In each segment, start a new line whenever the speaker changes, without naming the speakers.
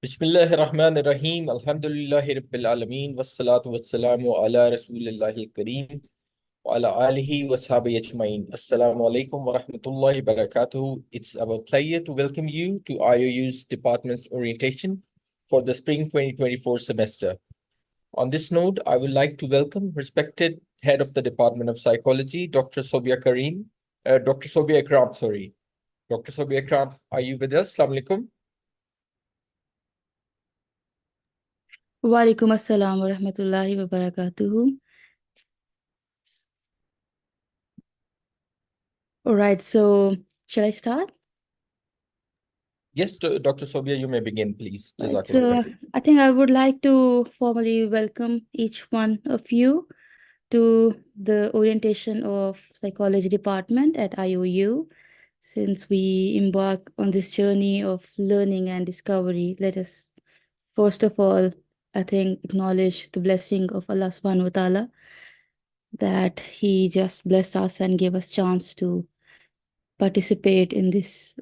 Bismillahirrahmanirrahim. Alhamdulillahi Rabbil Alameen. Wassalatu wassalamu ala Rasulillahi Kareem. Wa ala alihi wa sahbihi ajmain. Assalamu alaikum wa rahmatullahi wa barakatuhu. It's our pleasure to welcome you to IOU's Department Orientation for the Spring 2024 semester. On this note, I would like to welcome respected Head of the Department of Psychology, Dr. Sobia Kareem, Dr. Sobia Ikram, sorry. Dr. Sobia Ikram, are you with us? Assalamu alaikum.
Walaikum assalam wa rahmatullahi wa barakatuhu. All right, so shall I start?
Yes, Dr. Sobia, you may begin, please.
Right,
Jazakallah
so
khair.
I think I would like to formally welcome each one of you to the orientation of psychology department at IOU. Since we embark on this journey of learning and discovery, let us first of all, I think, acknowledge the blessing of Allah subhanahu wa ta'ala that He just blessed us and gave us chance to participate in this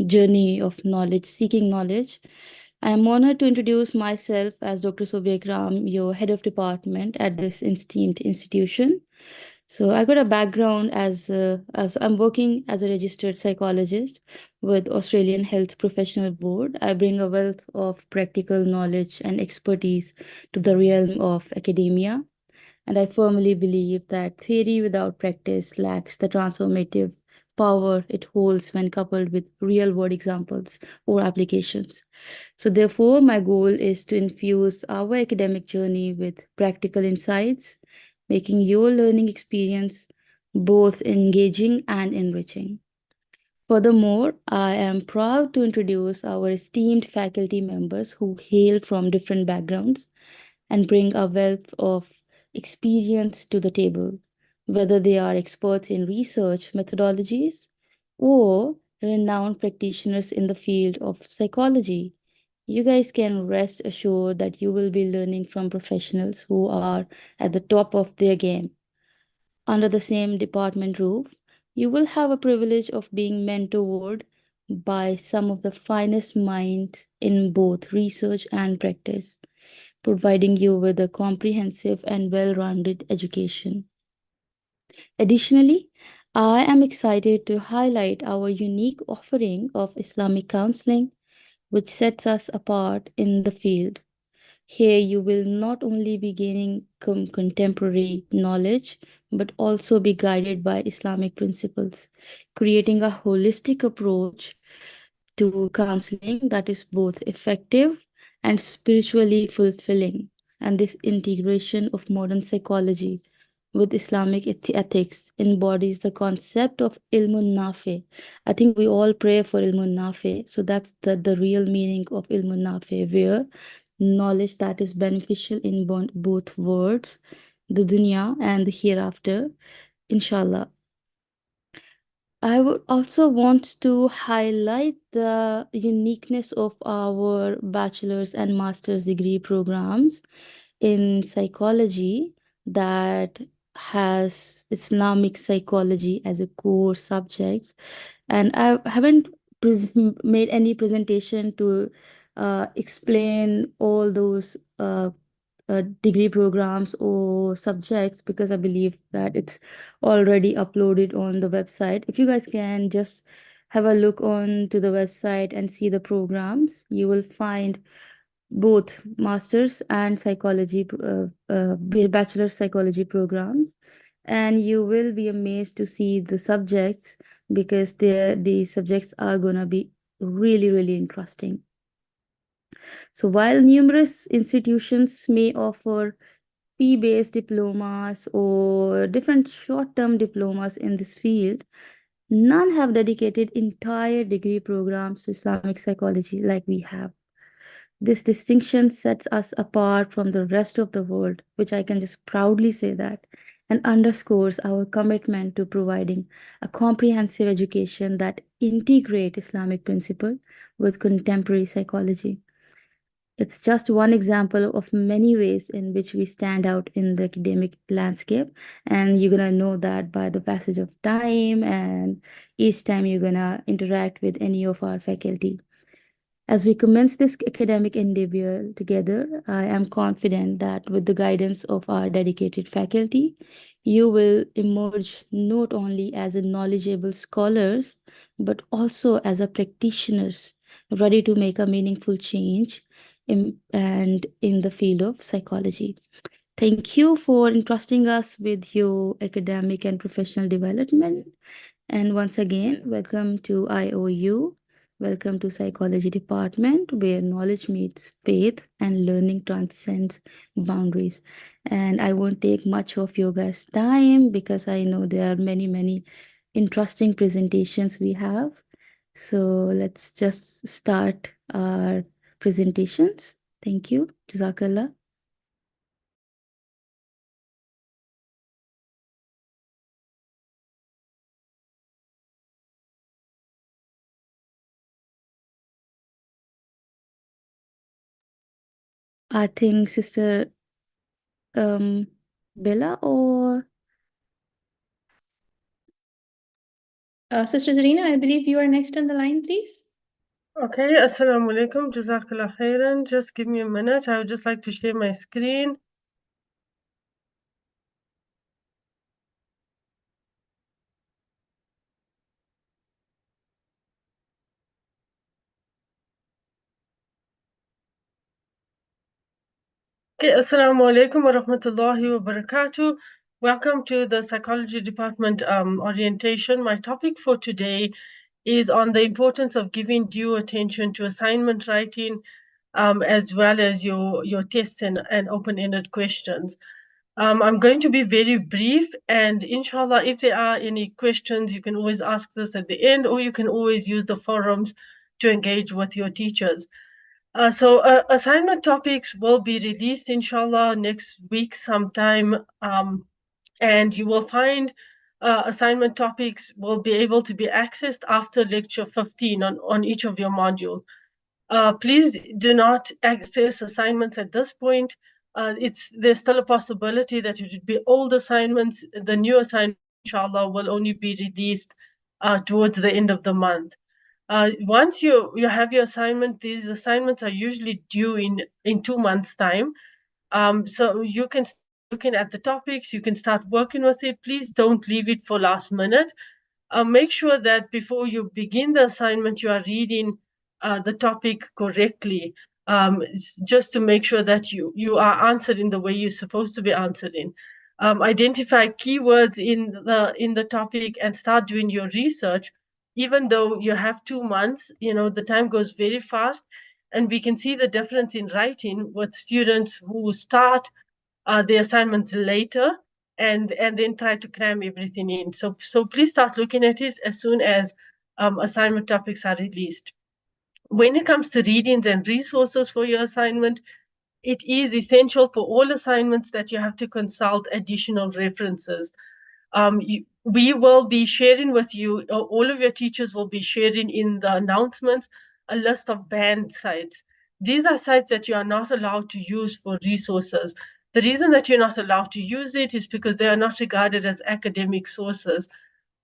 journey of knowledge, seeking knowledge. I am honored to introduce myself as Dr. Sobia Ikram, your head of department at this esteemed institution. So I got a background as I'm working as a registered psychologist with Australian Health Professional Board. I bring a wealth of practical knowledge and expertise to the realm of academia. And I firmly believe that theory without practice lacks the transformative power it holds when coupled with real world examples or applications. So, therefore, my goal is to infuse our academic journey with practical insights, making your learning experience both engaging and enriching. Furthermore, I am proud to introduce our esteemed faculty members who hail from different backgrounds and bring a wealth of experience to the table, whether they are experts in research methodologies or renowned practitioners in the field of psychology. You guys can rest assured that you will be learning from professionals who are at the top of their game. Under the same department roof, you will have a privilege of being mentored by some of the finest minds in both research and practice, providing you with a comprehensive and well rounded education. Additionally, I am excited to highlight our unique offering of Islamic counseling, which sets us apart in the field. Here, you will not only be gaining contemporary knowledge, but also be guided by Islamic principles, creating a holistic approach to counseling that is both effective and spiritually fulfilling. And this integration of modern psychology with Islamic ethics embodies the concept of ilmun nafi. I think we all pray for ilmun nafi. So that's the real meaning of ilmun nafi, where knowledge that is beneficial in both worlds, the dunya and the hereafter, inshallah. I would also want to highlight the uniqueness of our bachelor's and master's degree programs in psychology that has Islamic psychology as a core subject. And I haven't made any presentation to explain all those degree programs or subjects because I believe that it's already uploaded on the website. If you guys can just have a look on to the website and see the programs, you will find both master's and psychology, bachelor psychology programs, and you will be amazed to see the subjects because these subjects are gonna be really, really interesting. So while numerous institutions may offer fee-based diplomas or different short-term diplomas in this field, none have dedicated entire degree programs to Islamic psychology like we have. This distinction sets us apart from the rest of the world, which I can just proudly say that, and underscores our commitment to providing a comprehensive education that integrate Islamic principle with contemporary psychology. It's just one example of many ways in which we stand out in the academic landscape. And you're going to know that by the passage of time and each time you're going to interact with any of our faculty. As we commence this academic endeavor together, I am confident that with the guidance of our dedicated faculty, you will emerge not only as a knowledgeable scholars, but also as a practitioners ready to make a meaningful change in the field of psychology. Thank you for entrusting us with your academic and professional development. And once again, welcome to IOU. Welcome to Psychology Department, where knowledge meets faith and learning transcends boundaries. And I won't take much of your guys' time because I know there are many, many interesting presentations we have. So let's just start our presentations. Thank you. Jazakallah. I think Sister um, Bella or
Sister Zarina, I believe you are next on the line, please.
Okay, assalamu alaikum, jazakallah khairan. Just give me a minute. I would just like to share my screen. Okay, assalamu alaikum wa rahmatullahi wa barakatuh. Welcome to the Psychology Department orientation. My topic for today is on the importance of giving due attention to assignment writing, as well as your tests and open-ended questions. I'm going to be very brief, and inshallah, if there are any questions, you can always ask this at the end, or you can always use the forums to engage with your teachers. Assignment topics will be released, inshallah, next week sometime, and you will find assignment topics will be able to be accessed after lecture 15 on each of your modules. Please do not access assignments at this point. There's still a possibility that it would be old assignments. The new assignment, inshallah, will only be released towards the end of the month. Once you have your assignment, these assignments are usually due in 2 months' time. So you can looking at the topics, you can start working with it. Please don't leave it for last minute. Make sure that before you begin the assignment, you are reading the topic correctly, just to make sure that you are answering the way you're supposed to be answering. Identify keywords in the topic and start doing your research. Even though you have 2 months, the time goes very fast, and we can see the difference in writing with students who start the assignments later and then try to cram everything in. So please start looking at it as soon as assignment topics are released. When it comes to readings and resources for your assignment, it is essential for all assignments that you have to consult additional references. We will be sharing with you, all of your teachers will be sharing in the announcements, a list of banned sites. These are sites that you are not allowed to use for resources. The reason that you're not allowed to use it is because they are not regarded as academic sources.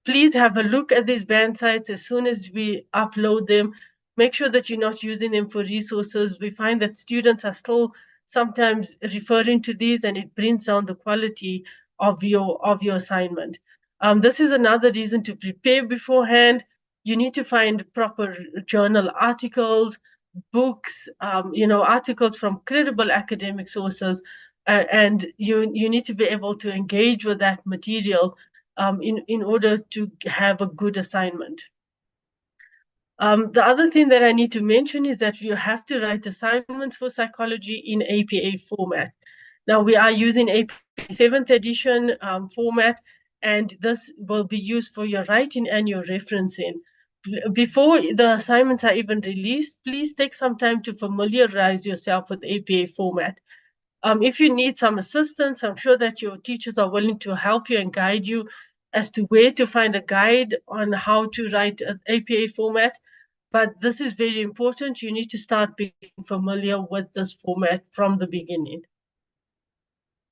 Please have a look at these banned sites as soon as we upload them. Make sure that you're not using them for resources. We find that students are still sometimes referring to these, and it brings down the quality of your assignment. This is another reason to prepare beforehand. You need to find proper journal articles, books, articles from credible academic sources, and you need to be able to engage with that material in order to have a good assignment. The other thing that I need to mention is that you have to write assignments for psychology in APA format. Now we are using APA 7th edition format, and this will be used for your writing and your referencing. Before the assignments are even released, please take some time to familiarize yourself with APA format. If you need some assistance, I'm sure that your teachers are willing to help you and guide you as to where to find a guide on how to write an APA format. But this is very important. You need to start being familiar with this format from the beginning.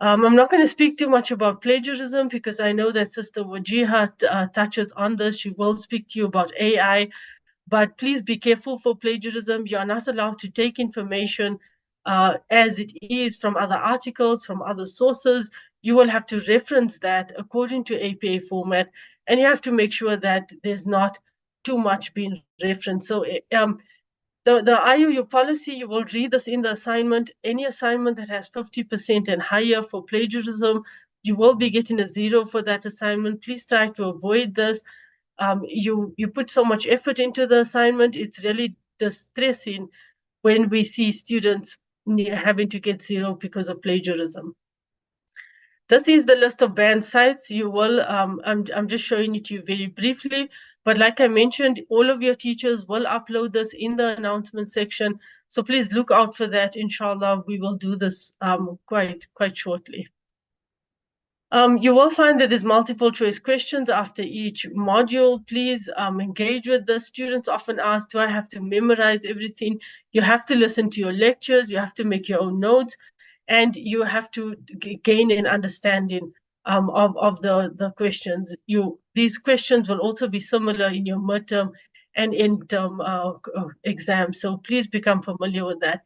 I'm not going to speak too much about plagiarism because I know that Sister Wajiha touches on this. She will speak to you about AI. But please be careful for plagiarism. You are not allowed to take information as it is from other articles, from other sources. You will have to reference that according to APA format, and you have to make sure that there's not too much being referenced. So the IUU policy, you will read this in the assignment. Any assignment that has 50% and higher for plagiarism, you will be getting a 0 for that assignment. Please try to avoid this. You put so much effort into the assignment, it's really distressing when we see students having to get 0 because of plagiarism. This is the list of banned sites. You will, I'm just showing it to you very briefly, but like I mentioned, all of your teachers will upload this in the announcement section. So please look out for that. Inshallah, we will do this quite shortly. You will find that there's multiple choice questions after each module. Please engage with the students. Often asked, do I have to memorize everything? You have to listen to your lectures. You have to make your own notes. And you have to gain an understanding of the questions. These questions will also be similar in your midterm and end-term exam. So please become familiar with that.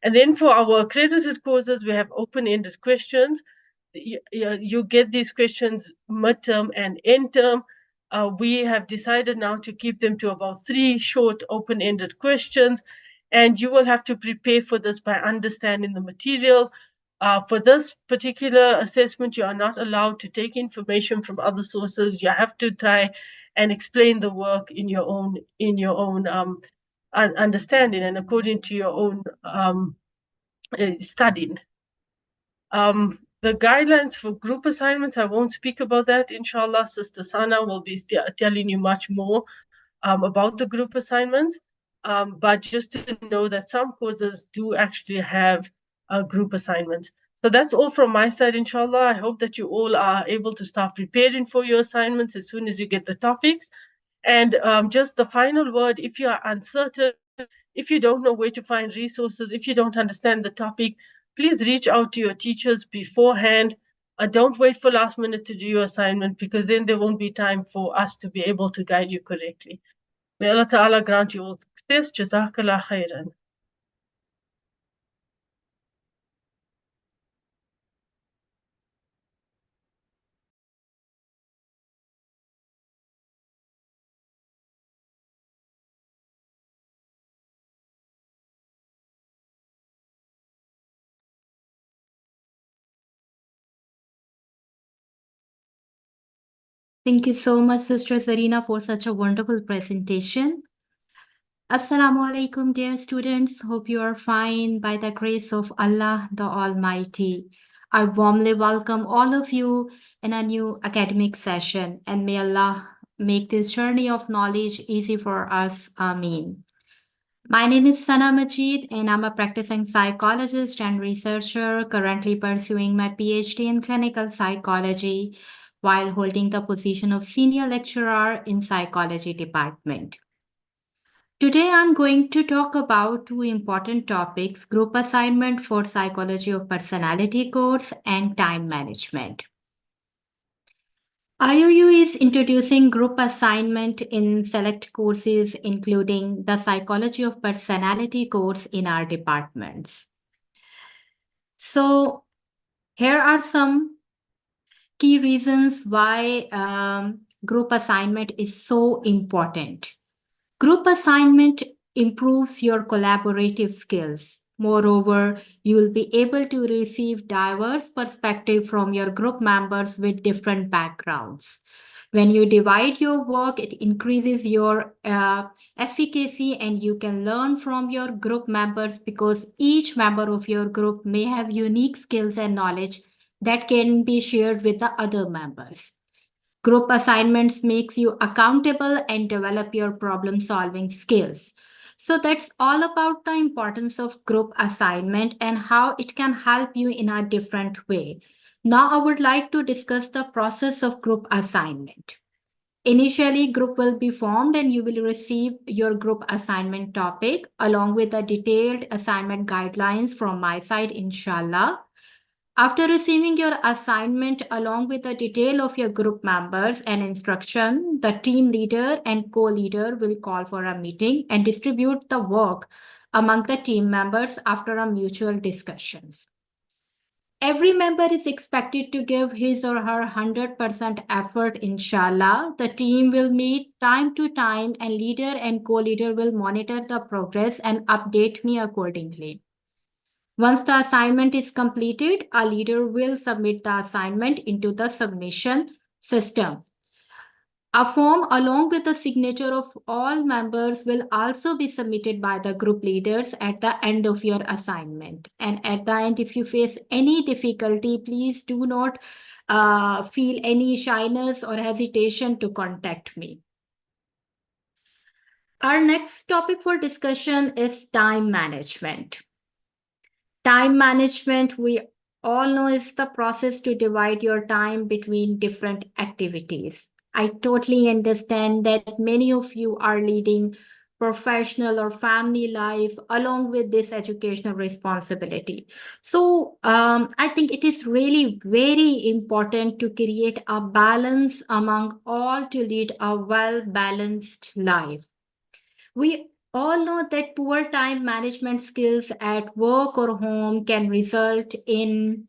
And then for our accredited courses, we have open-ended questions. You get these questions midterm and end term. We have decided now to keep them to about 3 short open-ended questions, and you will have to prepare for this by understanding the material. For this particular assessment, you are not allowed to take information from other sources. You have to try and explain the work in your own understanding and according to your own studying. The guidelines for group assignments, I won't speak about that. Inshallah, Sister Sana will be telling you much more about the group assignments. But just to know that some courses do actually have group assignments. So that's all from my side, inshallah. I hope that you all are able to start preparing for your assignments as soon as you get the topics. And just the final word, if you are uncertain, if you don't know where to find resources, if you don't understand the topic, please reach out to your teachers beforehand. Don't wait for last minute to do your assignment, because then there won't be time for us to be able to guide you correctly. May Allah Ta'ala grant you all success. Jazakallah khairan.
Thank you so much, Sister Zarina, for such a wonderful presentation. Assalamu alaikum, dear students. Hope you are fine by the grace of Allah the Almighty. I warmly welcome all of you in a new academic session, and may Allah make this journey of knowledge easy for us. Ameen. My name is Sana Majid, and I'm a practicing psychologist and researcher currently pursuing my PhD in clinical psychology while holding the position of senior lecturer in psychology department. Today, I'm going to talk about 2 important topics: group assignment for psychology of personality course and time management. IOU is introducing group assignment in select courses, including the psychology of personality course in our departments. So here are some key reasons why group assignment is so important. Group assignment improves your collaborative skills. Moreover, you will be able to receive diverse perspective from your group members with different backgrounds. When you divide your work, it increases your efficacy, and you can learn from your group members because each member of your group may have unique skills and knowledge that can be shared with the other members. Group assignments makes you accountable and develop your problem solving skills. So that's all about the importance of group assignment and how it can help you in a different way. Now I would like to discuss the process of group assignment. Initially, group will be formed and you will receive your group assignment topic along with the detailed assignment guidelines from my side, inshallah.
After receiving your assignment along with the detail of your group members and instruction, the team leader and co-leader will call for a meeting and distribute the work among the team members after a mutual discussions. Every member is expected to give his or her 100% effort, inshallah. The team will meet time to time, and leader and co-leader will monitor the progress and update me accordingly. Once the assignment is completed, a leader will submit the assignment into the submission system. A form along with the signature of all members will also be submitted by the group leaders at the end of your assignment. And at the end, if you face any difficulty, please do not feel any shyness or hesitation to contact me. Our next topic for discussion is time management. Time management, we all know, is the process to divide your time between different activities. I totally understand that many of you are leading professional or family life along with this educational responsibility. So I think it is really very important to create a balance among all to lead a well-balanced life. We all know that poor time management skills at work or home can result in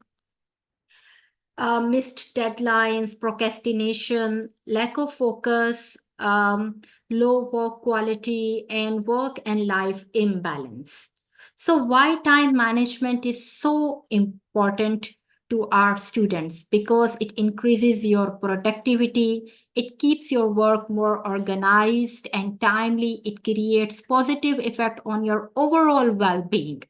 missed deadlines, procrastination, lack of focus, low work quality, and work and life imbalance. So why time management is so important to our students? Because it increases your productivity, it keeps your work more organized and timely, it creates positive effect on your overall well-being.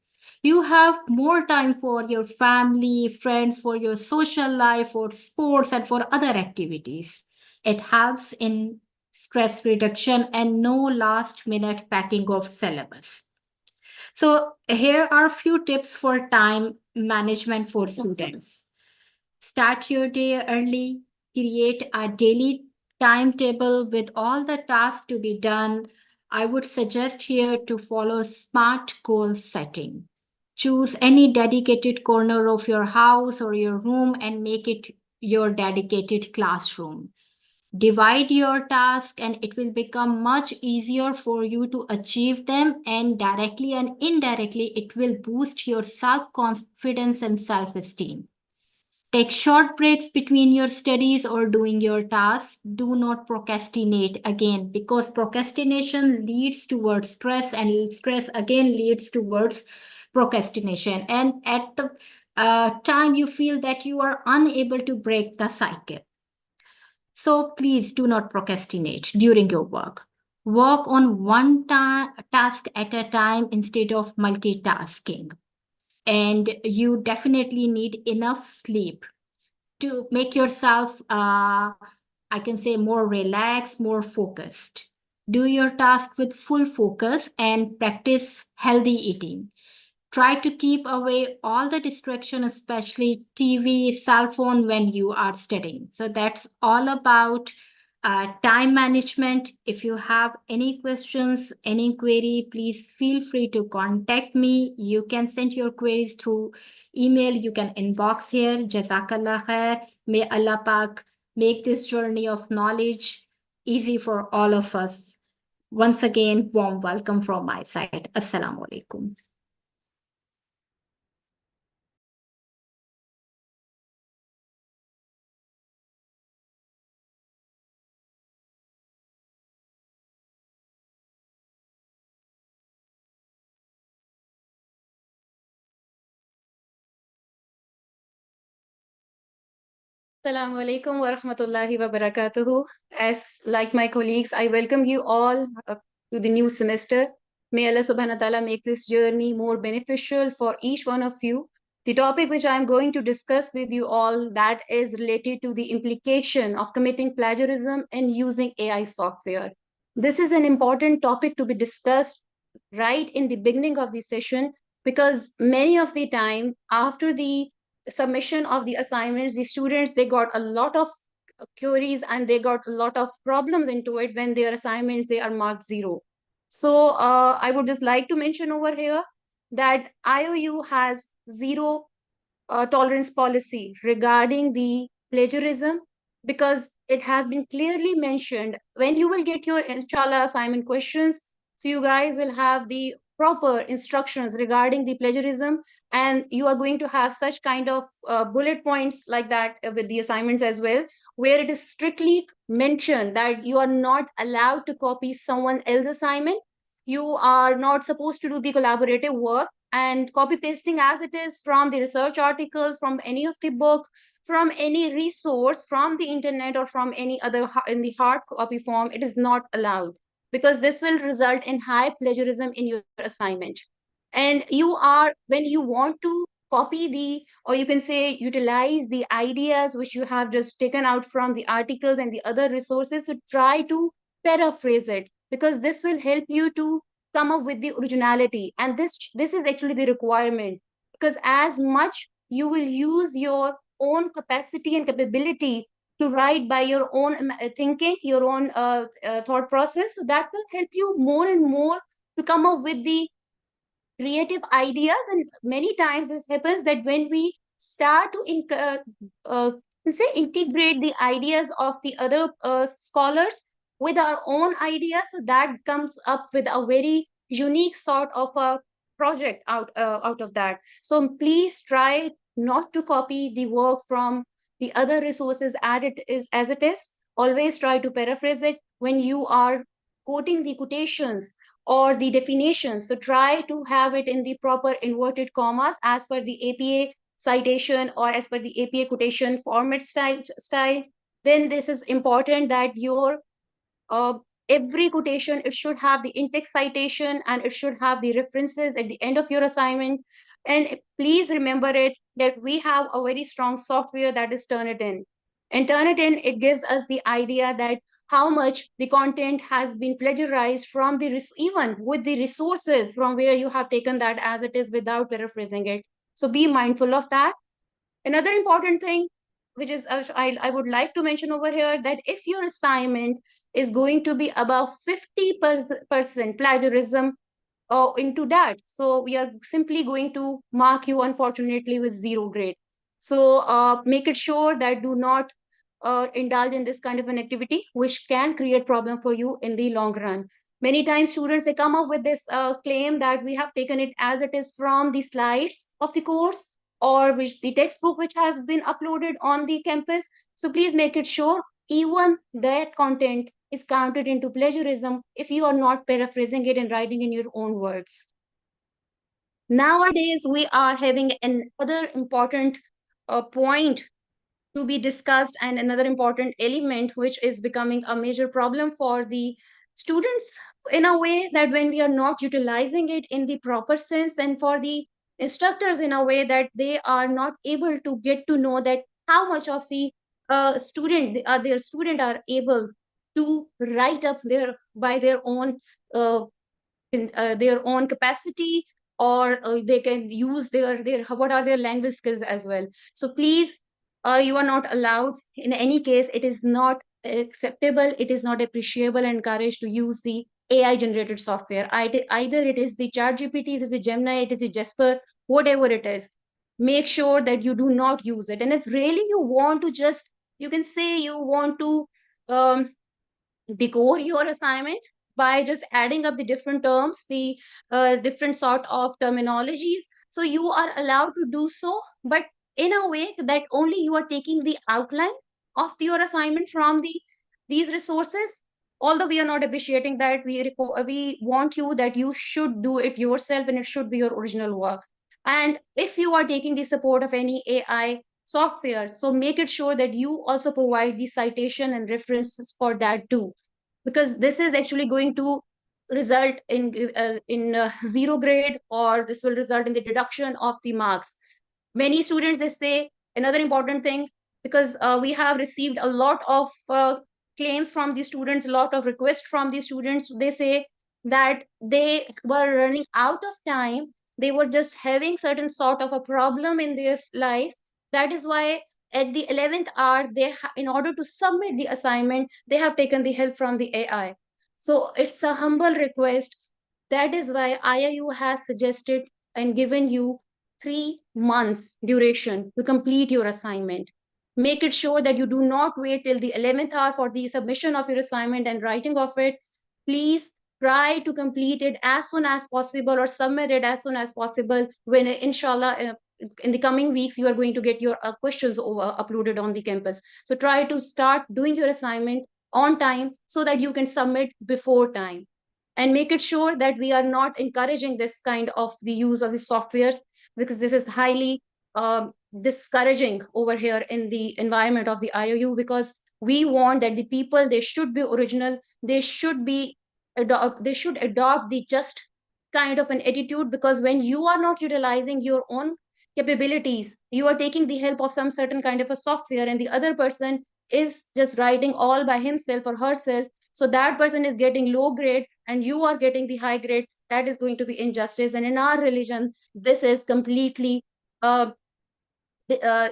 You have more time for your family, friends, for your social life, for sports, and for other activities. It helps in stress reduction and no last minute packing of syllabus. So here are a few tips for time management for students. Start your day early, create a daily timetable with all the tasks to be done. I would suggest here to follow SMART goal setting. Choose any dedicated corner of your house or your room and make it your dedicated classroom. Divide your task and it will become much easier for you to achieve them, and directly and indirectly it will boost your self-confidence and self-esteem. Take short breaks between your studies or doing your tasks. Do not procrastinate again, because procrastination leads towards stress, and stress again leads towards procrastination. And at the time you feel that you are unable to break the cycle. So please do not procrastinate during your work. Work on one task at a time instead of multitasking. And you definitely need enough sleep to make yourself, I can say, more relaxed, more focused. Do your task with full focus and practice healthy eating. Try to keep away all the distraction, especially TV, cell phone, when you are studying. So that's all about time management. If you have any questions, any query, please feel free to contact me. You can send your queries through email. You can inbox here. Jazakallah khair. May Allah Pak make this journey of knowledge easy for all of us. Once again, warm welcome from my side. Assalamu alaikum.
Assalamu alaikum wa rahmatullahi wa barakatuhu. As like my colleagues, I welcome you all to the new semester. May Allah subhanahu wa ta'ala make this journey more beneficial for each one of you. The topic which I am going to discuss with you all, that is related to the implication of committing plagiarism and using AI software. This is an important topic to be discussed right in the beginning of the session, because many of the time after the submission of the assignments, the students, they got a lot of queries and they got a lot of problems into it when their assignments, they are marked 0. So I would just like to mention over here that IOU has 0 tolerance policy regarding the plagiarism, because it has been clearly mentioned when you will get your inshallah assignment questions. So you guys will have the proper instructions regarding the plagiarism, and you are going to have such kind of bullet points like that with the assignments as well, where it is strictly mentioned that you are not allowed to copy someone else's assignment. You are not supposed to do the collaborative work, and copy pasting as it is from the research articles, from any of the book, from any resource from the internet, or from any other in the hard copy form, it is not allowed, because this will result in high plagiarism in your assignment. And you are, when you want to copy the, or you can say utilize the ideas which you have just taken out from the articles and the other resources, so try to paraphrase it, because this will help you to come up with the originality. And this is actually the requirement, because as much you will use your own capacity and capability to write by your own thinking, your own thought process, so that will help you more and more to come up with the creative ideas. And many times this happens that when we start to say integrate the ideas of the other scholars with our own ideas, so that comes up with a very unique sort of a project out of that. So please try not to copy the work from the other resources as it is. Always try to paraphrase it when you are quoting the quotations or the definitions. So try to have it in the proper inverted commas as per the APA citation or as per the APA quotation format style. Then this is important that your uh, every quotation, it should have the in-text citation, and it should have the references at the end of your assignment. And please remember it that we have a very strong software that is Turnitin. And Turnitin, it gives us the idea that how much the content has been plagiarized from the even with the resources from where you have taken that as it is without paraphrasing it. So be mindful of that. Another important thing, which is I would like to mention over here, that if your assignment is going to be above 50% plagiarism into that, so we are simply going to mark you unfortunately with 0 grade. So make it sure that do not indulge in this kind of an activity, which can create problem for you in the long run. Many times students, they come up with this claim that we have taken it as it is from the slides of the course, or which the textbook which has been uploaded on the campus. So please make it sure even that content is counted into plagiarism if you are not paraphrasing it and writing in your own words. Nowadays, we are having another important point to be discussed, and another important element which is becoming a major problem for the students, in a way that when we are not utilizing it in the proper sense, and for the instructors in a way that they are not able to get to know that how much of the their student are able to write up their by their own in their own capacity, or they can use their what are their language skills as well. So please, you are not allowed, in any case it is not acceptable, it is not appreciable and encouraged to use the AI generated software. Either it is the ChatGPT, it is the Gemini, it is the Jasper, whatever it is. Make sure that you do not use it. And if really you want to just, you can say you want to um, decode your assignment by just adding up the different terms, the different sort of terminologies. So you are allowed to do so, but in a way that only you are taking the outline of your assignment from these resources. Although we are not appreciating that, we want you that you should do it yourself and it should be your original work. And if you are taking the support of any AI software, so make it sure that you also provide the citation and references for that too, because this is actually going to result in 0 grade, or this will result in the deduction of the marks. Many students, they say another important thing, because we have received a lot of claims from the students, a lot of requests from the students. They say that they were running out of time, they were just having certain sort of a problem in their life. That is why at the 11th hour, in order to submit the assignment, they have taken the help from the AI. So it's a humble request. That is why IIU has suggested and given you 3 months duration to complete your assignment. Make it sure that you do not wait till the 11th hour for the submission of your assignment and writing of it. Please try to complete it as soon as possible or submit it as soon as possible when, inshallah, in the coming weeks, you are going to get your questions uploaded on the campus. So try to start doing your assignment on time so that you can submit before time. And make it sure that we are not encouraging this kind of the use of the softwares, because this is highly discouraging over here in the environment of the IOU, because we want that the people, they should be original, they should adopt the just kind of an attitude, because when you are not utilizing your own capabilities, you are taking the help of some certain kind of a software, and the other person is just writing all by himself or herself, so that person is getting low grade and you are getting the high grade. That is going to be injustice, and in our religion this is completely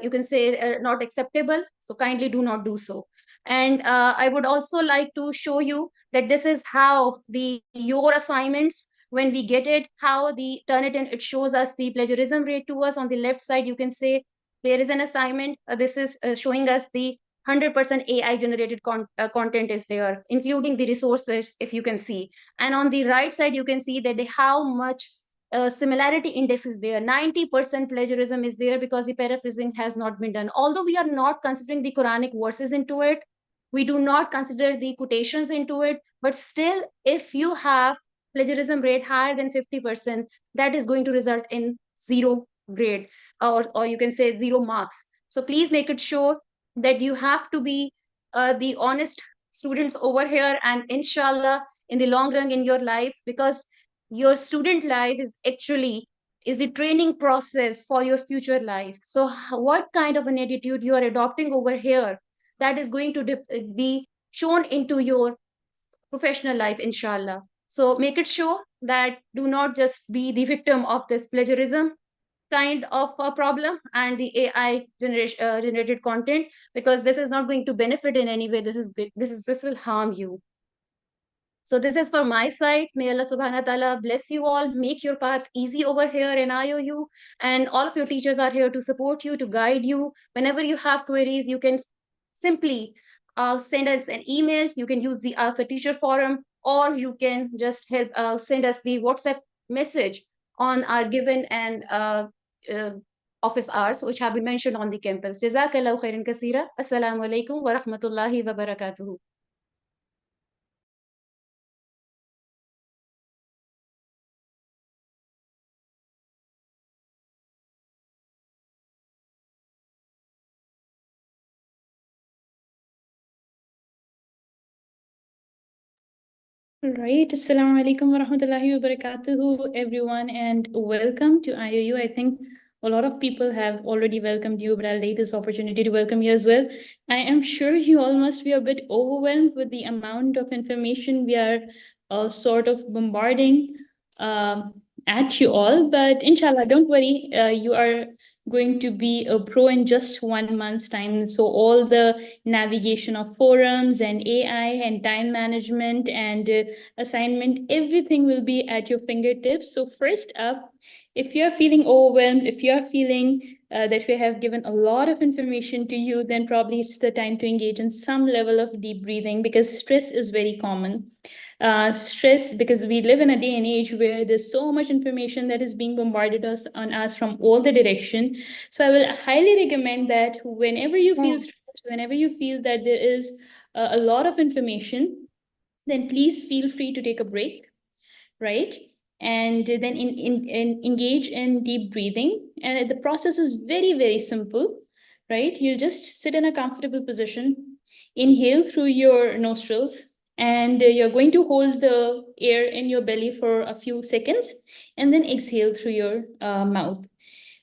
you can say not acceptable, so kindly do not do so. And I would also like to show you that this is how the your assignments, when we get it, how the Turnitin, it shows us the plagiarism rate to us. On the left side you can say there is an assignment, this is showing us the 100% AI generated content is there, including the resources, if you can see. And on the right side you can see that how much similarity index is there. 90% plagiarism is there because the paraphrasing has not been done. Although we are not considering the Quranic verses into it, we do not consider the quotations into it, but still, if you have plagiarism rate higher than 50%, that is going to result in zero grade, or you can say 0 marks. So please make it sure that you have to be the honest students over here, and inshallah, in the long run in your life, because your student life is actually is the training process for your future life. So what kind of an attitude you are adopting over here, that is going to be shown into your professional life, inshallah. So make it sure that do not just be the victim of this plagiarism kind of a problem and the AI generated content, because this is not going to benefit in any way. This will harm you. So this is for my side. May Allah subhanahu wa ta'ala bless you all, make your path easy over here in IOU. And all of your teachers are here to support you, to guide you. Whenever you have queries, you can simply send us an email. You can use the Ask the Teacher forum, or you can just help send us the WhatsApp message on our given and uh, office hours, which have been mentioned on the campus. Jazakallahu khairan kaseera. Assalamu alaikum wa rahmatullahi wa barakatuhu.
Right. Assalamu alaikum wa rahmatullahi wa barakatuhu, everyone, and welcome to IOU. I think a lot of people have already welcomed you, but I'll take this opportunity to welcome you as well. I am sure you all must be a bit overwhelmed with the amount of information we are sort of bombarding at you all, but inshallah, don't worry, you are going to be a pro in just 1 month's time. So all the navigation of forums and AI and time management and assignment, everything will be at your fingertips. So first up, if you're feeling overwhelmed, if you're feeling that we have given a lot of information to you, then probably it's the time to engage in some level of deep breathing, because stress is very common. Stress, because we live in a day and age where there's so much information that is being bombarded on us from all the direction. So I will highly recommend that whenever you feel stressed, whenever you feel that there is a lot of information, then please feel free to take a break, right? And then engage in deep breathing. And the process is very, very simple, right? You'll just sit in a comfortable position, inhale through your nostrils, and you're going to hold the air in your belly for a few seconds, and then exhale through your mouth.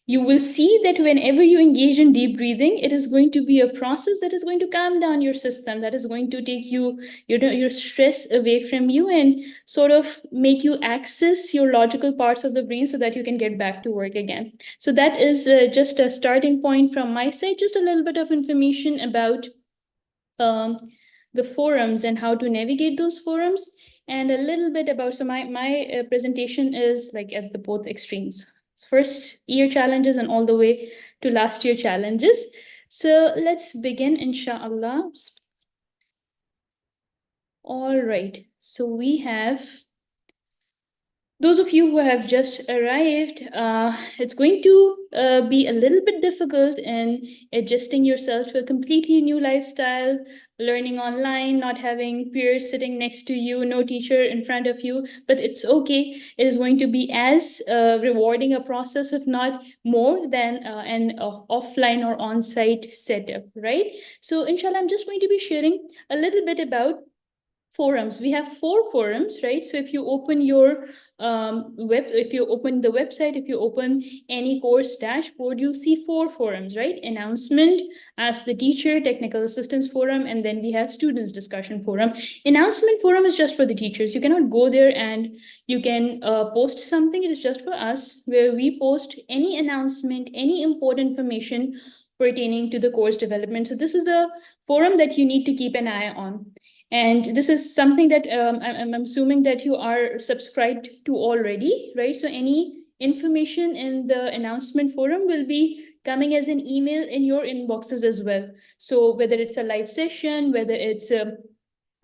You will see that whenever you engage in deep breathing, it is going to be a process that is going to calm down your system, that is going to take your stress away from you and sort of make you access your logical parts of the brain so that you can get back to work again. So that is just a starting point from my side, just a little bit of information about the forums and how to navigate those forums, and a little bit about, so my presentation is like at the both extremes.
first year challenges and all the way to last year challenges. So let's begin, inshallah. All right, so we have those of you who have just arrived, it's going to be a little bit difficult in adjusting yourself to a completely new lifestyle, learning online, not having peers sitting next to you, no teacher in front of you, but it's okay. It is going to be as rewarding a process, if not more, than an offline or on-site setup, right? So inshallah, I'm just going to be sharing a little bit about forums. We have 4 forums, right? So if you open your if you open the website, if you open any course dashboard, you'll see 4 forums, right? Announcement, Ask the Teacher, Technical Assistance Forum, and then we have Students Discussion Forum. Announcement forum is just for the teachers. You cannot go there and you can post something. It is just for us, where we post any announcement, any important information pertaining to the course development. So this is the forum that you need to keep an eye on. And this is something that I'm assuming that you are subscribed to already, right? So any information in the announcement forum will be coming as an email in your inboxes as well. So whether it's a live session, whether it's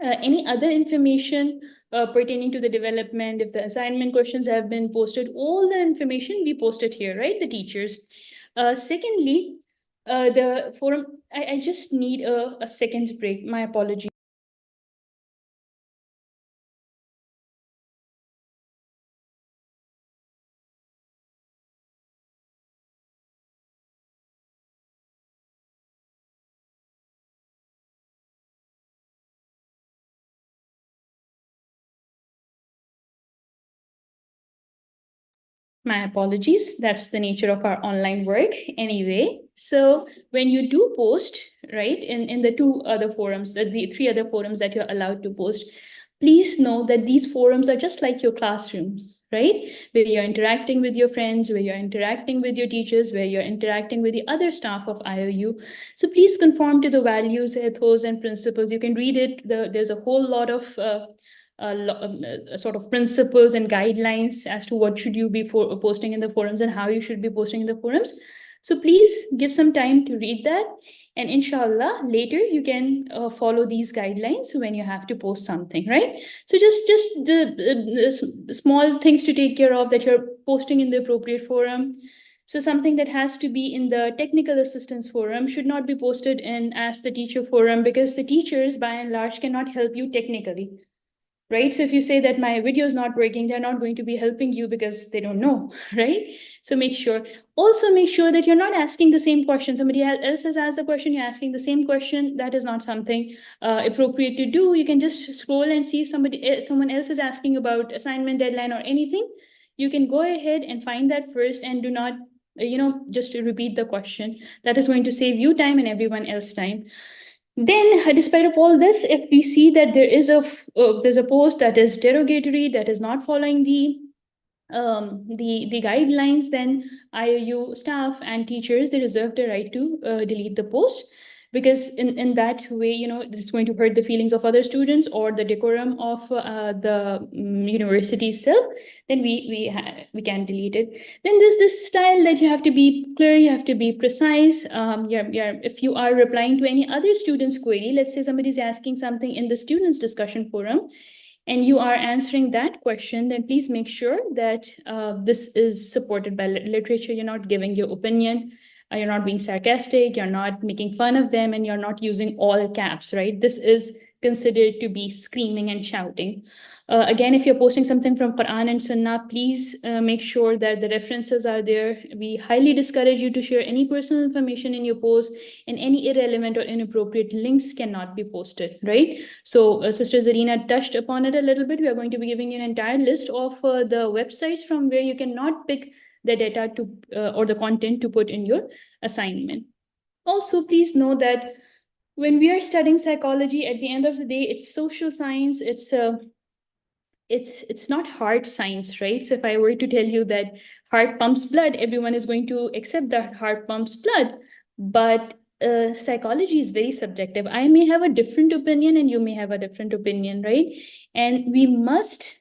any other information pertaining to the development, if the assignment questions have been posted, all the information we posted here, right? The teachers. Secondly, the forum, I just need a second break. My apologies. My apologies. That's the nature of our online work anyway. So when you do post, right, in the 2 other forums, the 3 other forums that you're allowed to post, please know that these forums are just like your classrooms, right? Where you're interacting with your friends, where you're interacting with your teachers, where you're interacting with the other staff of IOU. So please conform to the values, ethos, and principles. You can read it. There's a whole lot of sort of principles and guidelines as to what should you be posting in the forums and how you should be posting in the forums. So please give some time to read that, and inshallah later you can follow these guidelines when you have to post something, right? So just the small things to take care of, that you're posting in the appropriate forum. So something that has to be in the technical assistance forum should not be posted in Ask the Teacher forum, because the teachers by and large cannot help you technically, right? So if you say that my video is not working, they're not going to be helping you because they don't know, right? So make sure that you're not asking the same question. Somebody else has asked the question, you're asking the same question. That is not something appropriate to do. You can just scroll and see if someone else is asking about assignment deadline or anything. You can go ahead and find that first, and do not just repeat the question. That is going to save you time and everyone else time. Then, despite of all this, if we see that there's a post that is derogatory, that is not following the guidelines, then IOU staff and teachers, they reserve the right to delete the post, because in that way, it's going to hurt the feelings of other students or the decorum of the university itself. Then we can delete it. Then there's this style that you have to be clear, you have to be precise. If you are replying to any other student's query, let's say somebody's asking something in the students discussion forum, and you are answering that question, then please make sure that this is supported by literature. You're not giving your opinion, you're not being sarcastic, you're not making fun of them, and you're not using all caps, right? This is considered to be screaming and shouting. Again, if you're posting something from Quran and Sunnah, please make sure that the references are there. We highly discourage you to share any personal information in your post, and any irrelevant or inappropriate links cannot be posted, right? So Sister Zarina touched upon it a little bit. We are going to be giving you an entire list of the websites from where you cannot pick the data to or the content to put in your assignment. Also, please know that when we are studying psychology, at the end of the day, it's social science. It's not hard science, right? So if I were to tell you that heart pumps blood, everyone is going to accept that heart pumps blood. But psychology is very subjective. I may have a different opinion and you may have a different opinion, right? And we must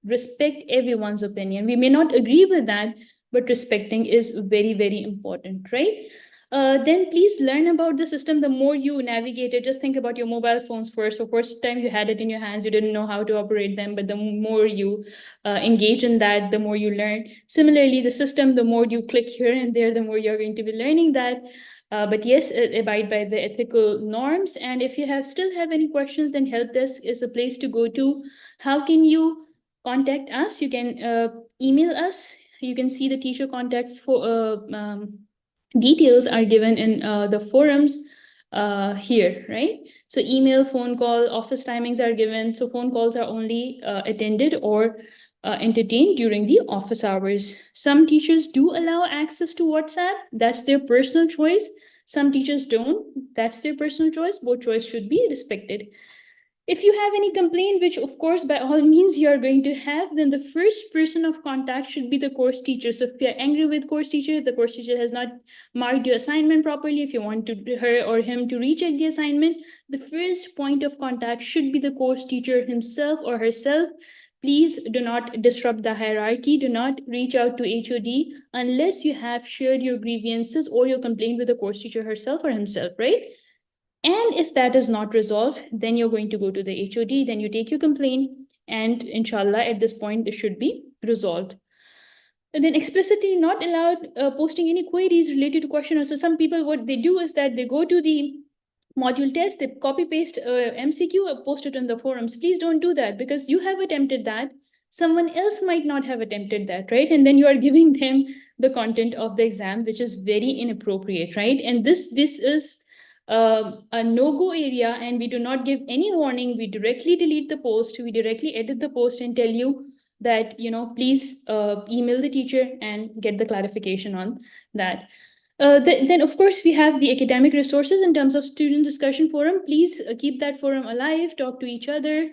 respect everyone's opinion. We may not agree with that, but respecting is very, very important, right? Then please learn about the system. The more you navigate it, just think about your mobile phones first. So first time you had it in your hands, you didn't know how to operate them, but the more you engage in that, the more you learn. Similarly, the system, the more you click here and there, the more you're going to be learning that. But yes, abide by the ethical norms. And if you still have any questions, then help desk is a place to go to. How can you contact us? You can email us. You can see the teacher contact details are given in the forums here, right? So email, phone call, office timings are given. So phone calls are only attended or entertained during the office hours. Some teachers do allow access to WhatsApp. That's their personal choice. Some teachers don't. That's their personal choice. Both choice should be respected. If you have any complaint, which of course by all means you are going to have, then the first person of contact should be the course teacher. So if you're angry with course teacher, if the course teacher has not marked your assignment properly, if you want her or him to recheck the assignment, the first point of contact should be the course teacher himself or herself. Please do not disrupt the hierarchy. Do not reach out to HOD unless you have shared your grievances or your complaint with the course teacher herself or himself, right? And if that is not resolved, then you're going to go to the HOD, then you take your complaint, and inshallah, at this point, this should be resolved. And then explicitly not allowed posting any queries related to questionnaires. So some people, what they do is that they go to the module test, they copy paste MCQ, post it on the forums. Please don't do that, because you have attempted that. Someone else might not have attempted that, right? And then you are giving them the content of the exam, which is very inappropriate, right? And this is a no-go area, and we do not give any warning. We directly delete the post, we directly edit the post and tell you that, please email the teacher and get the clarification on that. Then, of course, we have the academic resources in terms of student discussion forum. Please keep that forum alive, talk to each other,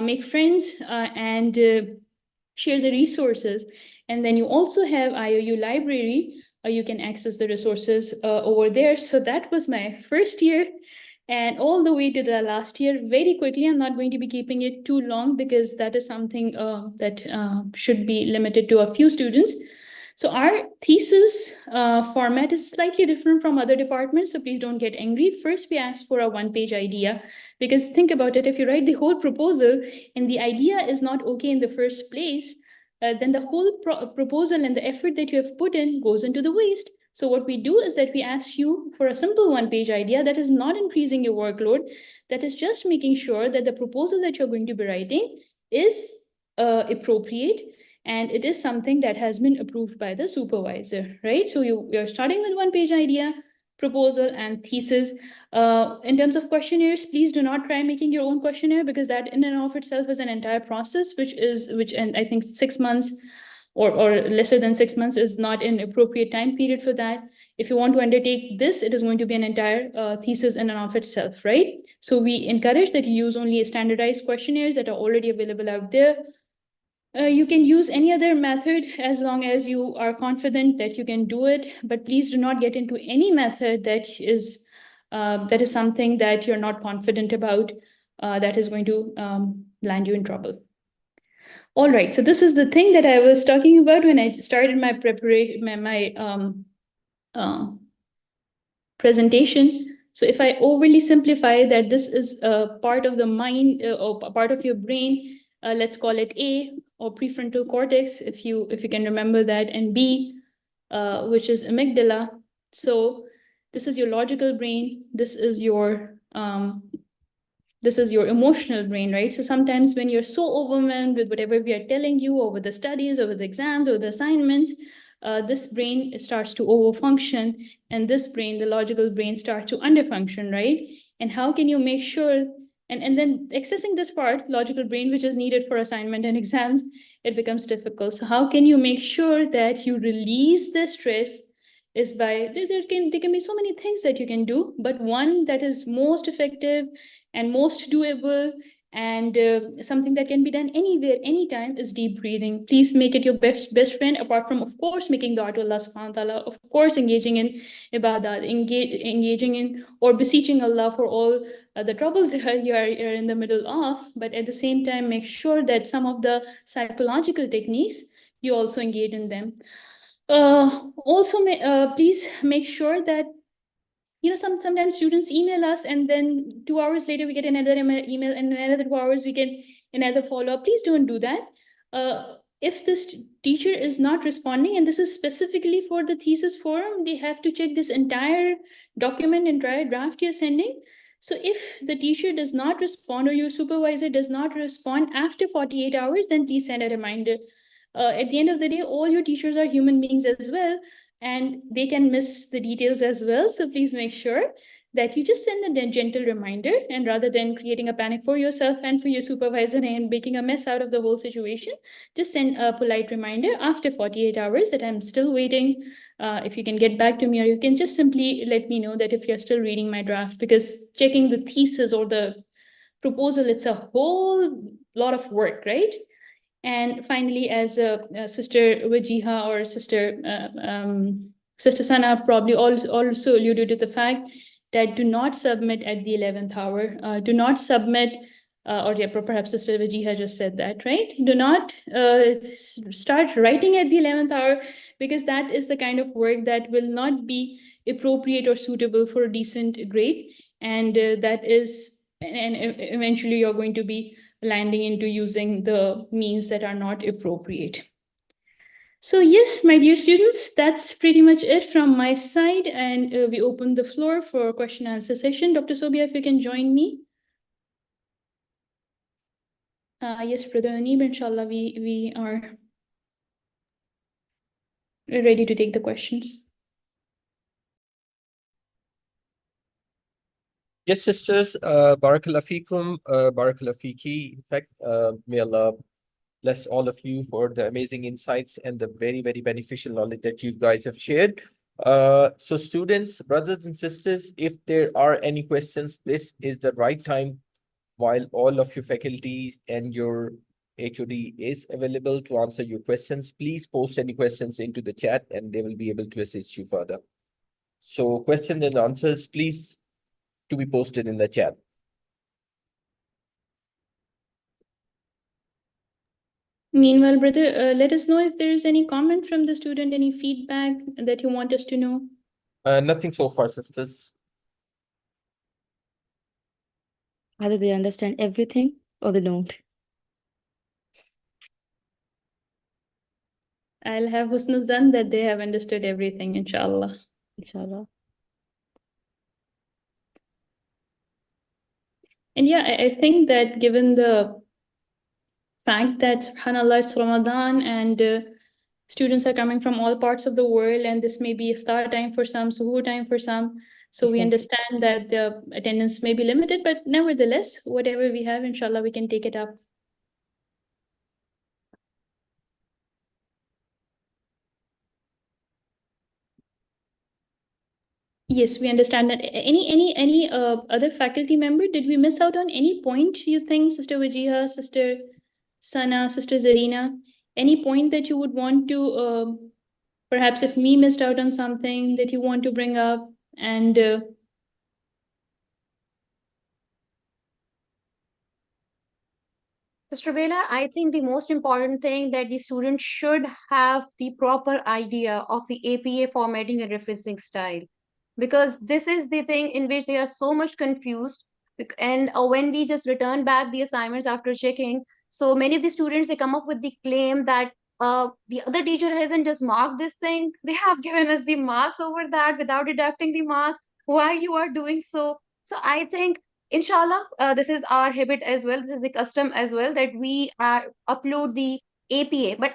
make friends, and share the resources. And then you also have IOU library. You can access the resources over there. So that was my first year, and all the way to the last year. Very quickly, I'm not going to be keeping it too long, because that is something that should be limited to a few students. So our thesis format is slightly different from other departments, so please don't get angry. First, we ask for a one-page idea, because think about it, if you write the whole proposal and the idea is not okay in the first place, then the whole proposal and the effort that you have put in goes into the waste. So what we do is that we ask you for a simple one-page idea that is not increasing your workload, that is just making sure that the proposal that you're going to be writing is appropriate, and it is something that has been approved by the supervisor, right? So you're starting with one-page idea, proposal, and thesis. In terms of questionnaires, please do not try making your own questionnaire, because that in and of itself is an entire process, and I think 6 months or lesser than 6 months is not an appropriate time period for that. If you want to undertake this, it is going to be an entire thesis in and of itself, right? So we encourage that you use only standardized questionnaires that are already available out there. You can use any other method as long as you are confident that you can do it, but please do not get into any method that is something that you're not confident about, that is going to land you in trouble. All right, so this is the thing that I was talking about when I started my preparation, presentation. So if I overly simplify that this is a part of the mind or part of your brain, let's call it A, or prefrontal cortex, if you can remember that, and B, which is amygdala. So this is your logical brain. This is your emotional brain, right? So sometimes when you're so overwhelmed with whatever we are telling you over the studies, over the exams, over the assignments, this brain starts to overfunction, and this brain, the logical brain, starts to underfunction, right? And how can you make sure, and then accessing this part, logical brain, which is needed for assignment and exams, it becomes difficult. So how can you make sure that you release the stress? Is by, there can be so many things that you can do, but one that is most effective and most doable, and something that can be done anywhere, anytime, is deep breathing. Please make it your best friend, apart from, of course, making dua to Allah subhanahu wa ta'ala, of course, engaging in ibadat, engaging in or beseeching Allah for all the troubles you're in the middle of. But at the same time, make sure that some of the psychological techniques, you also engage in them. Also, please make sure that sometimes students email us and then 2 hours later we get another email and another 2 hours we get another follow-up. Please don't do that. If this teacher is not responding, and this is specifically for the thesis forum, they have to check this entire document, entire draft you're sending. So if the teacher does not respond or your supervisor does not respond after 48 hours, then please send a reminder. At the end of the day, all your teachers are human beings as well, and they can miss the details as well. So please make sure that you just send a gentle reminder, and rather than creating a panic for yourself and for your supervisor and making a mess out of the whole situation, just send a polite reminder after 48 hours that I'm still waiting. If you can get back to me, or you can just simply let me know that if you're still reading my draft, because checking the thesis or the proposal, it's a whole lot of work, right? And finally, as Sister Wajiha or Sister Sana probably also alluded to the fact that do not submit at the 11th hour. Do not submit, or yeah, perhaps Sister Wajiha just said that, right? Do not start writing at the 11th hour, because that is the kind of work that will not be appropriate or suitable for a decent grade. And that is, and eventually you're going to be landing into using the means that are not appropriate. So yes, my dear students, that's pretty much it from my side, and we open the floor for question and answer session. Dr. Sobia, if you can join me. Yes, Brother Anib, inshallah, we are ready to take the questions.
Yes, sisters, Barakallah Feekum, Barakallah Feeki. In fact, may Allah bless all of you for the amazing insights and the very, very beneficial knowledge that you guys have shared. So students, brothers and sisters, if there are any questions, this is the right time, while all of your faculties and your HOD is available to answer your questions. Please post any questions into the chat and they will be able to assist you further. So questions and answers, please, to be posted in the chat.
Meanwhile, brother, let us know if there is any comment from the student, any feedback that you want us to know.
Nothing so far, sisters.
Either they understand everything or they don't.
I'll have husnul zan that they have understood everything, inshallah.
Inshallah.
And yeah, I think that given the fact that subhanallah, it's Ramadan, and students are coming from all parts of the world, and this may be iftar time for some, suhoor time for some. So we understand that the attendance may be limited, but nevertheless, whatever we have, inshallah, we can take it up. Yes, we understand that. Any other faculty member, did we miss out on any point, you think, Sister Wajiha, Sister Sana, Sister Zarina? Any point that you would want to, perhaps if me missed out on something that you want to bring up? And
Sister Bela, I think the most important thing that the student should have the proper idea of the APA formatting and referencing style, because this is the thing in which they are so much confused. And when we just return back the assignments after checking, so many of the students, they come up with the claim that the other teacher hasn't just marked this thing, they have given us the marks over that without deducting the marks. Why you are doing so? So I think, inshallah, this is our habit as well, this is the custom as well, that we upload the APA but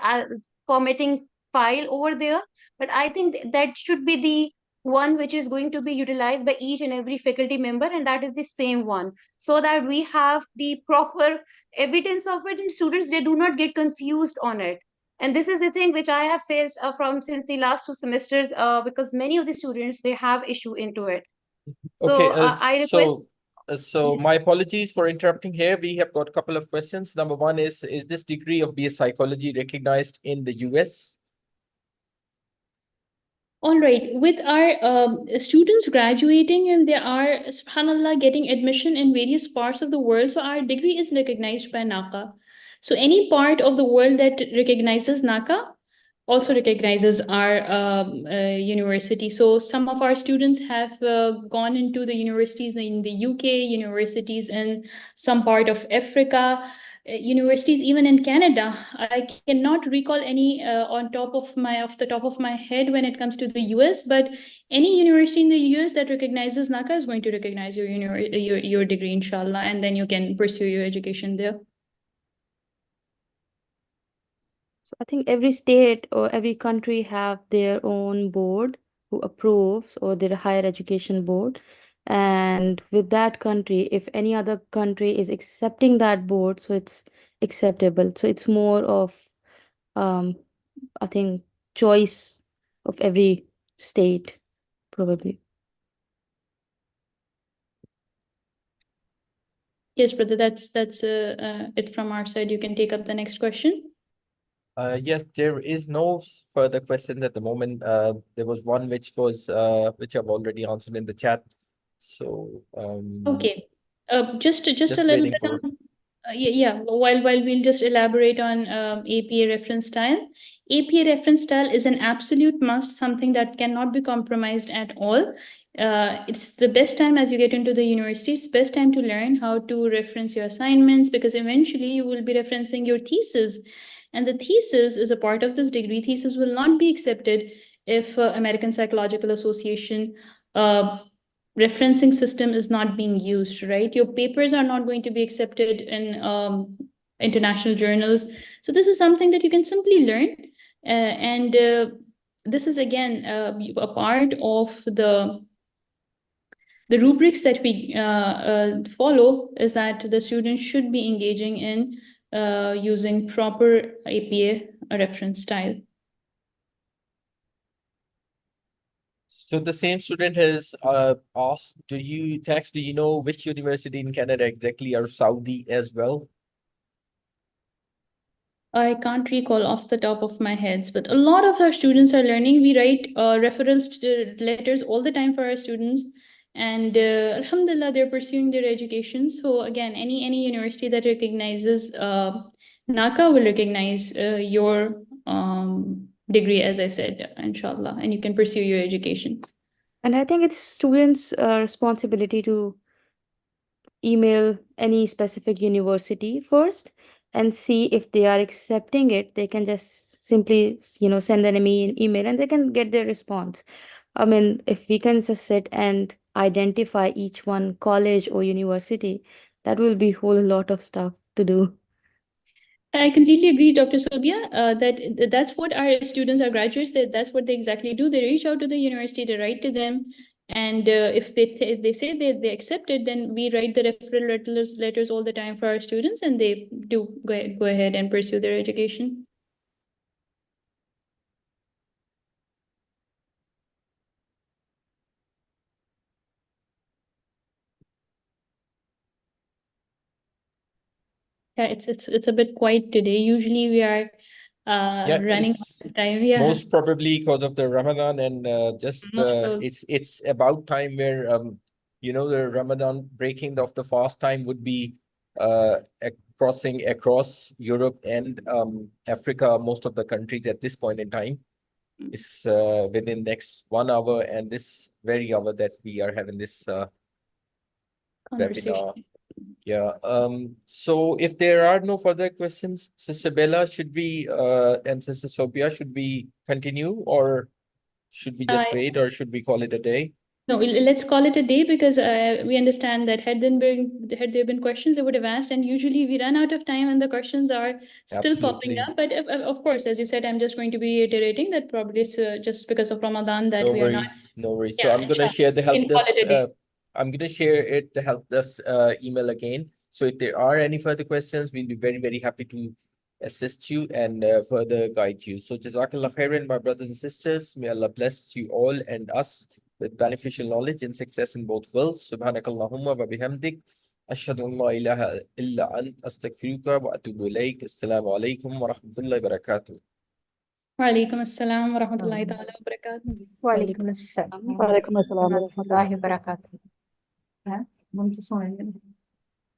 formatting file over there. But I think that should be the one which is going to be utilized by each and every faculty member, and that is the same one, so that we have the proper evidence of it, and students, they do not get confused on it. And this is the thing which I have faced from since the last 2 semesters, because many of the students, they have issue into it.
Okay,
So I request.
so my apologies for interrupting here. We have got a couple of questions. Number one is this degree of BS Psychology recognized in the US?
all right, with our students graduating, and they are, subhanallah, getting admission in various parts of the world, so our degree is recognized by NACA. So any part of the world that recognizes NACA, also recognizes our university. So some of our students have gone into the universities in the UK, universities in some part of Africa, universities even in Canada. I cannot recall any off the top of my head when it comes to the US, but any university in the US that recognizes NACA is going to recognize your degree, inshallah, and then you can pursue your education there.
So I think every state or every country have their own board who approves, or their higher education board. And with that country, if any other country is accepting that board, so it's acceptable. So it's more of, um, I think, choice of every state, probably.
Yes, brother, that's it from our side. You can take up the next question.
Yes, there is no further questions at the moment. There was one which I've already answered in the chat. So
Okay. Just a
just
little
waiting
bit
for.
on, yeah. While we'll just elaborate on APA reference style. APA reference style is an absolute must, something that cannot be compromised at all. It's the best time as you get into the university. It's best time to learn how to reference your assignments, because eventually you will be referencing your thesis, and the thesis is a part of this degree. Thesis will not be accepted if American Psychological Association referencing system is not being used, right? Your papers are not going to be accepted in international journals. So this is something that you can simply learn. And this is again a part of the rubrics that we follow, is that the students should be engaging in using proper APA reference style.
So the same student has asked, do you know which university in Canada exactly, or Saudi as well?
I can't recall off the top of my head, but a lot of our students are learning. We write referrals letters all the time for our students, and alhamdulillah, they're pursuing their education. So again, any university that recognizes NACA will recognize your degree, as I said, inshallah, and you can pursue your education.
And I think it's students' responsibility to email any specific university first and see if they are accepting it. They can just simply, send them an email and they can get their response. I mean, if we can just sit and identify each one college or university, that will be whole lot of stuff to do.
I completely agree, Dr. Sobia, that's what our students, our graduates, that's what they exactly do. They reach out to the university, they write to them, and if they say they accept it, then we write the referral letters all the time for our students, and they do go ahead and pursue their education. Yeah, it's a bit quiet today. Usually we are running out
It's
of time. Yeah.
most probably because of the Ramadan, and it's about time where the Ramadan breaking of the fast time would be crossing across Europe and Africa, most of the countries at this point in time. It's within next 1 hour, and this very hour that we are having this
Conversation.
webinar. Yeah. So if there are no further questions, Sister Bella, should we and Sister Sophia, should we continue, or should we just wait, or should we call it a day?
No, let's call it a day, because we understand that had there been questions, they would have asked, and usually we run out of time and the questions are still popping
Absolutely.
up. But of course, as you said, I'm just going to be reiterating that probably it's just because of Ramadan that
No
we are not.
worries, no worries. So
Yeah,
I'm gonna
inshallah.
share the
We
help
can call
desk.
it a day.
I'm gonna share it the help desk email again. So if there are any further questions, we'll be very, very happy to assist you and further guide you. So Jazakallah khairan, my brothers and sisters. May Allah bless you all and us with beneficial knowledge and success in both worlds. Subhanakallahumma wa bihamdik. Ashhadu an la ilaha illa ant astaghfiruka wa atubu ilayk. Assalamu alaikum wa rahmatullahi wa barakatuh.
Wa alaikum assalam wa rahmatullahi ta'ala wa barakatuh.
Walaikum assalam.
Walaikum assalam.
Warahmatullahi wabarakatuh. Muito sonho.